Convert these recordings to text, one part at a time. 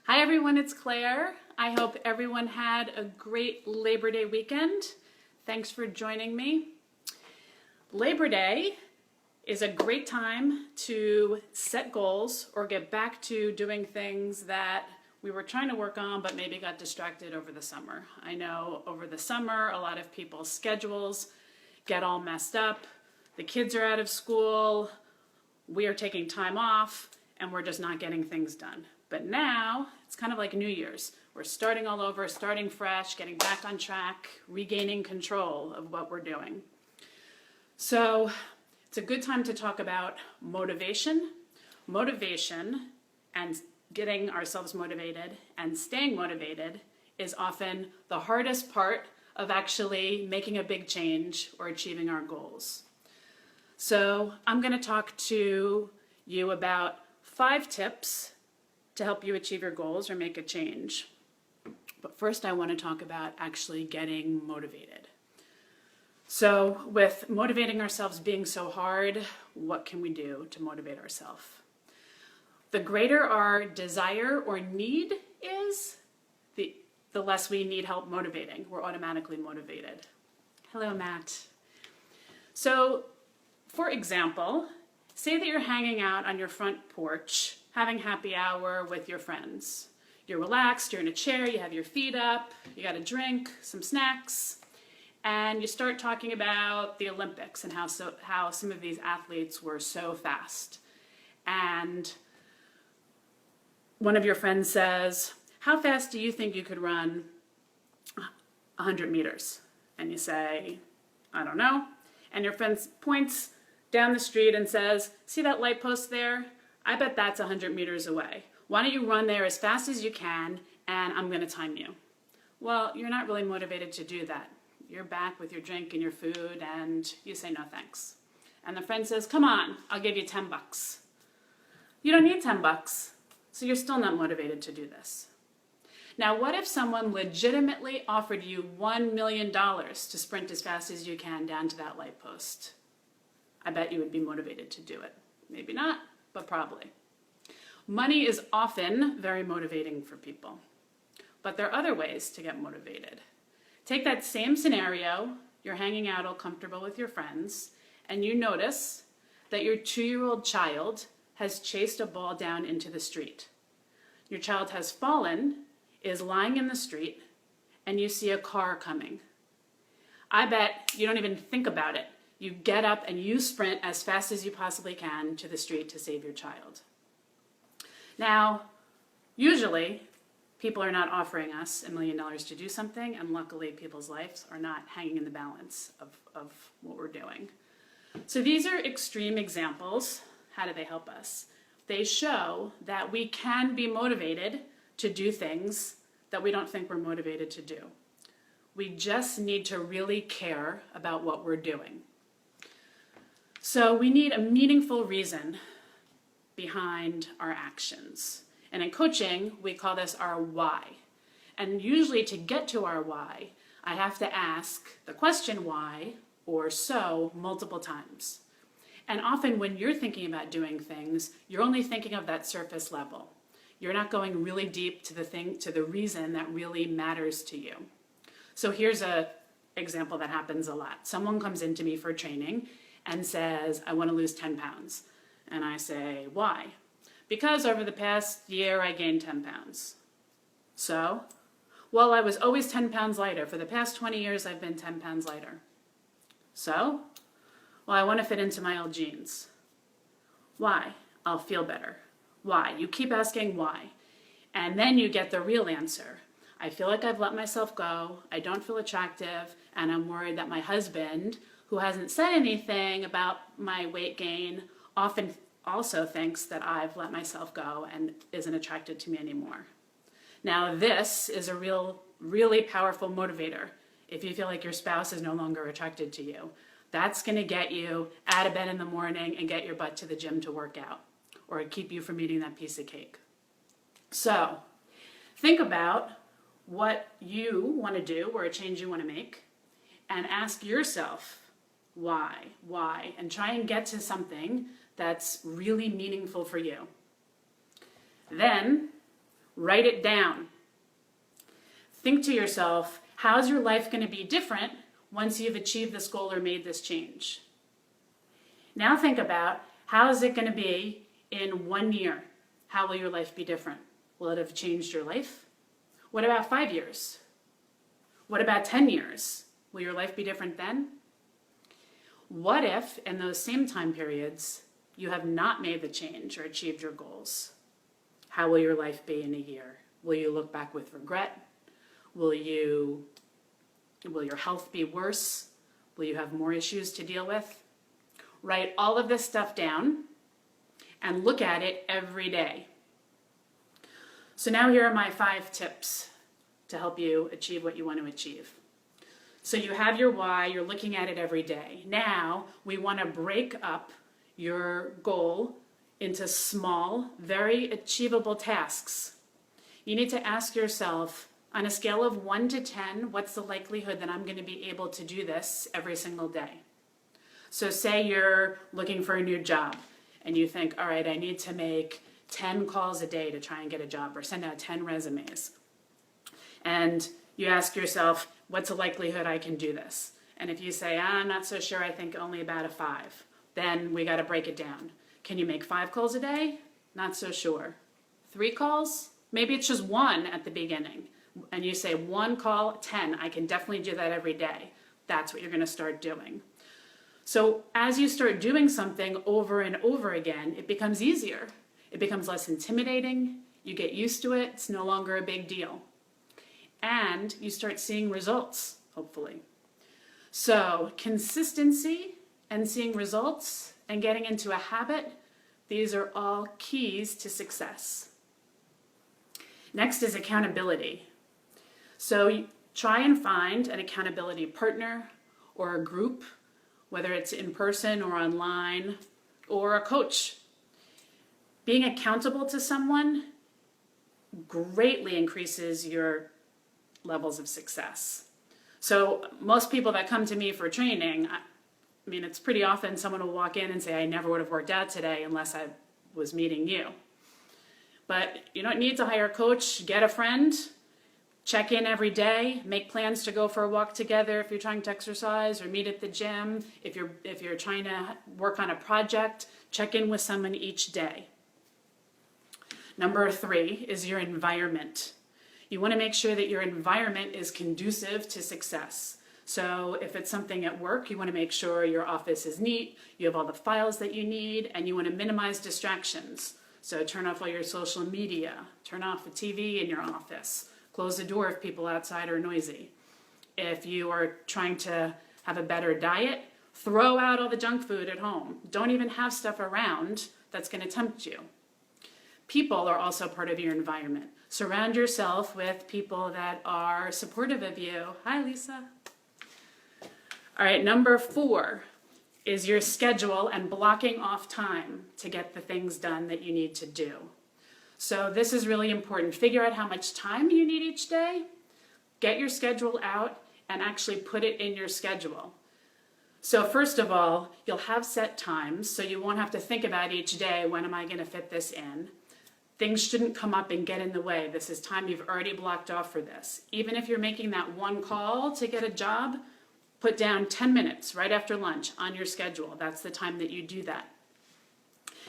Hi everyone, it's Claire. I hope everyone had a great Labor Day weekend. Thanks for joining me. Labor Day is a great time to set goals or get back to doing things that we were trying to work on but maybe got distracted over the summer. I know over the summer a lot of people's schedules get all messed up. The kids are out of school, we are taking time off, and we're just not getting things done. But now, it's kind of like New Year's. We're starting all over, starting fresh, getting back on track, regaining control of what we're doing. So it's a good time to talk about motivation. Motivation and getting ourselves motivated and staying motivated is often the hardest part of actually making a big change or achieving our goals. So I'm going to talk to you about 5 tips to help you achieve your goals or make a change. But first I want to talk about actually getting motivated. So with motivating ourselves being so hard, what can we do to motivate ourselves? The greater our desire or need is, the less we need help motivating. We're automatically motivated. Hello, Matt. So, for example, say that you're hanging out on your front porch, having happy hour with your friends. You're relaxed, you're in a chair, you have your feet up, you got a drink, some snacks, and you start talking about the Olympics and how some of these athletes were so fast. And one of your friends says, "How fast do you think you could run 100 meters? And you say, "I don't know." And your friend points down the street and says, "See that light post there? I bet that's 100 meters away. Why don't you run there as fast as you can and I'm going to time you?" Well, you're not really motivated to do that. You're back with your drink and your food and you say no thanks. And the friend says, "Come on, I'll give you $10. You don't need $10, so you're still not motivated to do this. Now, what if someone legitimately offered you $1 million to sprint as fast as you can down to that light post? I bet you would be motivated to do it. Maybe not, but probably. Money is often very motivating for people, but there are other ways to get motivated. Take that same scenario, you're hanging out all comfortable with your friends, and you notice that your 2-year-old child has chased a ball down into the street. Your child has fallen, is lying in the street, and you see a car coming. I bet you don't even think about it. You get up and you sprint as fast as you possibly can to the street to save your child. Now, usually, people are not offering us $1 million to do something, and luckily people's lives are not hanging in the balance of what we're doing. So these are extreme examples. How do they help us? They show that we can be motivated to do things that we don't think we're motivated to do. We just need to really care about what we're doing. So we need a meaningful reason behind our actions. And in coaching, we call this our why. And usually to get to our why, I have to ask the question why or so multiple times. And often when you're thinking about doing things, you're only thinking of that surface level. You're not going really deep to the reason that really matters to you. So here's an example that happens a lot. Someone comes into me for training and says, "I want to lose 10 pounds. And I say, "Why?" "Because over the past year I gained 10 pounds. So? Well, I was always 10 pounds lighter. For the past 20 years I've been 10 pounds lighter. So? Well, I want to fit into my old jeans. Why? I'll feel better. Why? You keep asking why. And then you get the real answer. I feel like I've let myself go, I don't feel attractive, and I'm worried that my husband, who hasn't said anything about my weight gain, often also thinks that I've let myself go and isn't attracted to me anymore." Now this is a really powerful motivator. If you feel like your spouse is no longer attracted to you, that's going to get you out of bed in the morning and get your butt to the gym to work out, or keep you from eating that piece of cake. So think about what you want to do or a change you want to make, and ask yourself why, and try and get to something that's really meaningful for you. Then Write it down. Think to yourself, how's your life going to be different once you've achieved this goal or made this change? Now think about, how is it going to be in 1 year? How will your life be different? Will it have changed your life? What about 5 years? What about 10 years? Will your life be different then? What if, in those same time periods, you have not made the change or achieved your goals? How will your life be in a year? Will you look back with regret? Will your health be worse? Will you have more issues to deal with? Write all of this stuff down and look at it every day. So now here are my 5 tips to help you achieve what you want to achieve. So you have your why, you're looking at it every day. Now we want to break up your goal into small, very achievable tasks. You need to ask yourself, on a scale of 1 to 10, what's the likelihood that I'm going to be able to do this every single day? So say you're looking for a new job and you think, all right, I need to make 10 calls a day to try and get a job or send out 10 resumes. And you ask yourself, what's the likelihood I can do this? And if you say, I'm not so sure, I think only about a 5, then we got to break it down. Can you make 5 calls a day? Not so sure. 3 calls? Maybe it's just 1 at the beginning. And you say 1 call, 10. I can definitely do that every day. That's what you're going to start doing. So as you start doing something over and over again, it becomes easier. It becomes less intimidating. You get used to it. It's no longer a big deal. And you start seeing results, hopefully. So consistency and seeing results and getting into a habit, these are all keys to success. Next is accountability. So try and find an accountability partner or a group, whether it's in person or online, or a coach. Being accountable to someone greatly increases your levels of success. So most people that come to me for training, I mean, it's pretty often someone will walk in and say, I never would have worked out today unless I was meeting you. But you don't need to hire a coach. Get a friend. Check in every day. Make plans to go for a walk together if you're trying to exercise, or meet at the gym. If you're trying to work on a project, check in with someone each day. Number 3 is your environment. You want to make sure that your environment is conducive to success. So if it's something at work, you want to make sure your office is neat, you have all the files that you need, and you want to minimize distractions. So turn off all your social media, turn off the TV in your office, close the door if people outside are noisy. If you are trying to have a better diet, throw out all the junk food at home. Don't even have stuff around that's going to tempt you. People are also part of your environment. Surround yourself with people that are supportive of you. Hi, Lisa. All right, number 4 is your schedule and blocking off time to get the things done that you need to do. So this is really important. Figure out how much time you need each day. Get your schedule out and actually put it in your schedule. So first of all, you'll have set times, so you won't have to think about each day, when am I going to fit this in? Things shouldn't come up and get in the way. This is time you've already blocked off for this. Even if you're making that 1 call to get a job, put down 10 minutes right after lunch on your schedule. That's the time that you do that.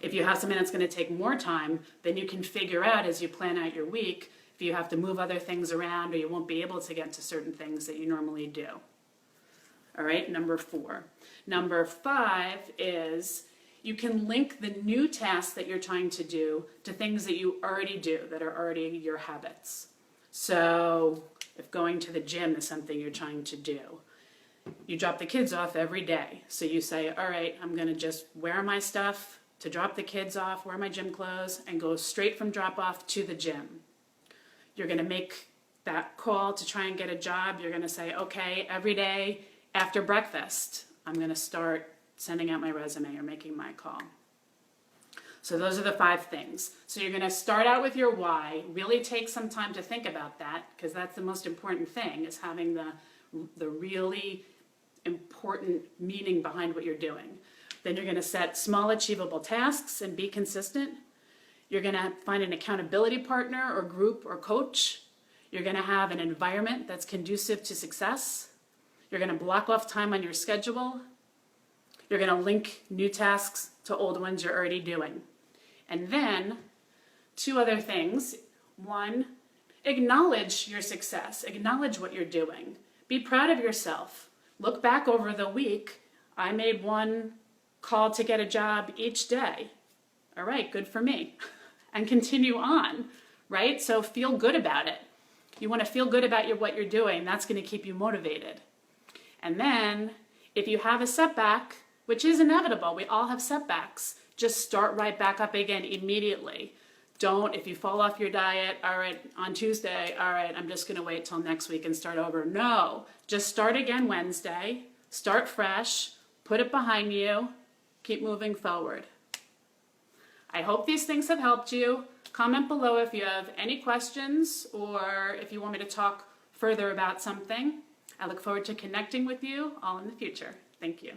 If you have something that's going to take more time, then you can figure out as you plan out your week if you have to move other things around or you won't be able to get to certain things that you normally do. All right, number 4. Number 5 is you can link the new tasks that you're trying to do to things that you already do that are already your habits. So if going to the gym is something you're trying to do, you drop the kids off every day. So you say, all right, I'm going to just wear my stuff to drop the kids off, wear my gym clothes, and go straight from drop off to the gym. You're going to make that call to try and get a job. You're going to say, okay, every day after breakfast, I'm going to start sending out my resume or making my call. So those are the 5 things. So you're going to start out with your why, really take some time to think about that, because that's the most important thing, is having the really important meaning behind what you're doing. Then you're going to set small achievable tasks and be consistent. You're going to find an accountability partner or group or coach. You're going to have an environment that's conducive to success. You're going to block off time on your schedule. You're going to link new tasks to old ones you're already doing. And then, two other things. One, acknowledge your success. Acknowledge what you're doing. Be proud of yourself. Look back over the week. I made one call to get a job each day. All right, good for me. And continue on, right? So feel good about it. You want to feel good about what you're doing. That's going to keep you motivated. And then, if you have a setback, which is inevitable, we all have setbacks, just start right back up again immediately. Don't, if you fall off your diet, all right, on Tuesday, all right, I'm just going to wait till next week and start over. No, just start again Wednesday, start fresh, put it behind you, keep moving forward. I hope these things have helped you. Comment below if you have any questions or if you want me to talk further about something. I look forward to connecting with you all in the future. Thank you.